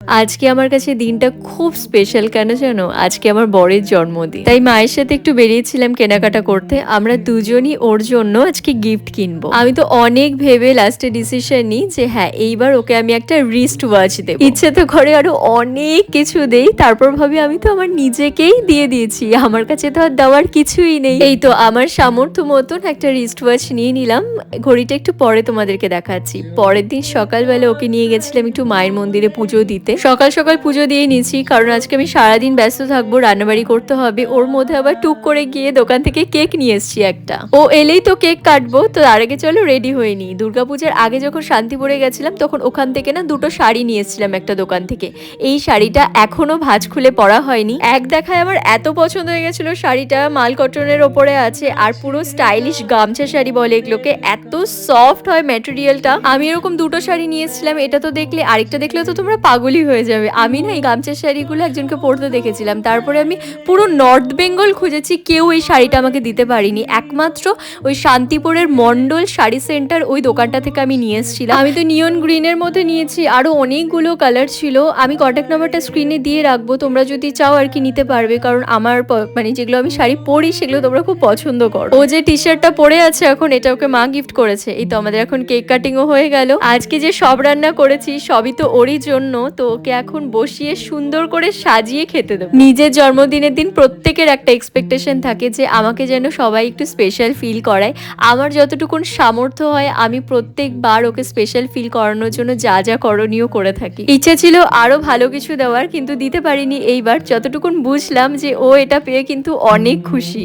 আজকে আমার কাছে দিনটা খুব স্পেশাল কেন জানো? আজকে আমার বরের জন্মদিন। তাই মায়ের সাথে একটু বেরিয়েছিলাম কেনাকাটা করতে। আমরা দুজনই ওর জন্য আজকে গিফট কিনবো। আমি তো অনেক ভেবে লাস্টে ডিসিশন নিই যে হ্যাঁ, এইবার ওকে আমি একটা রিস্ট ওয়াচ দেবো। ইচ্ছে তো করে আরো অনেক কিছু দেই, তারপর ভাবি আমি তো আমার নিজেকেই দিয়ে দিয়েছি, আমার কাছে তো আর দেওয়ার কিছুই নেই। এই তো আমার সামর্থ্য মতন একটা রিস্ট ওয়াচ নিয়ে নিলাম। ঘড়িটা একটু পরে তোমাদেরকে দেখাচ্ছি। পরের দিন সকালবেলা ওকে নিয়ে গেছিলাম একটু মায়ের মন্দিরে পুজো দিতে। সকাল সকাল পুজো দিয়ে নিয়েছি, কারণ আজকে আমি সারাদিন ব্যস্ত থাকবো, রান্নাবাড়ি করতে হবে। ওর মধ্যে আবার টুক করে গিয়ে দোকান থেকে কেক নিয়ে এসেছি একটা। ও এলেই তো কেক কাটবো, তো তার আগে চলো রেডি হয়ে নিই। দুর্গাপূজার আগে যখন শান্তিপুরে গেছিলাম তখন ওখান থেকে না দুটো শাড়ি নিয়ে এসেছিলাম একটা দোকান থেকে। এই শাড়িটা এখনো ভাঁজ খুলে পরা হয়নি। এক দেখায় আমার এত পছন্দ হয়ে গেছিল শাড়িটা, মাল কটনের ওপরে আছে আর পুরো স্টাইলিশ গামছা শাড়ি বলে এগুলোকে, এত সফট হয় ম্যাটেরিয়ালটা। আমি এরকম দুটো শাড়ি নিয়েছিলাম, এটা তো দেখলে আরেকটা দেখলেও তো তোমরা পাগলই হয়ে যাবে। আমি না এই গামছা শাড়িগুলো একজনকে পরতে দেখেছিলাম, তারপরে আমি পুরো নর্থ বেঙ্গল খুঁজেছি, কেউ এই শাড়িটা আমাকে দিতে পারিনি। একমাত্র ওই শান্তিপুরের মন্ডল শাড়ি সেন্টার, ওই দোকানটা থেকে আমি নিয়ে এসেছিলাম। আমি তো নিয়ন গ্রিনের মধ্যে নিয়েছি, আরো অনেকগুলো কালার ছিল। আমি কন্ট্যাক্ট নাম্বারটা স্ক্রিনে দিয়ে রাখবো, তোমরা যদি চাও আর কি নিতে পারবে, কারণ আমার মানে যেগুলো আমি শাড়ি পরি সেগুলো তোমরা খুব পছন্দ করো। ও যে টি শার্টটা পরে আছে এখন, এটা ওকে মা গিফট করেছে। এই তো আমাদের এখন কেক কাটিংও হয়ে গেল। আজকে যে সব রান্না করেছি সবই তো ওরই জন্য, তো ওকে এখন বসিয়ে সুন্দর করে সাজিয়ে খেতে দেবো। নিজের জন্মদিনের দিন প্রত্যেকের একটা এক্সপেকটেশন থাকে যে আমাকে যেন সবাই একটু স্পেশাল ফিল করায়। আমার যতটুকুন সামর্থ্য হয় আমি প্রত্যেকবার ওকে স্পেশাল ফিল করানোর জন্য যা যা করণীয় করে থাকি। ইচ্ছে ছিল আরো ভালো কিছু দেওয়ার, কিন্তু দিতে পারিনি এইবার। যতটুকুন বুঝলাম যে ও এটা পেয়ে কিন্তু অনেক খুশি।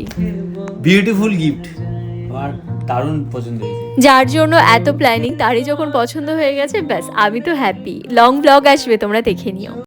বিউটিফুল গিফট, আমার দারুণ পছন্দ হয়েছে। যার জন্য এত প্ল্যানিং, তারই যখন পছন্দ হয়ে গেছে ব্যাস আমি তো হ্যাপি। লং ব্লগ আসবে, তোমরা দেখে নিও।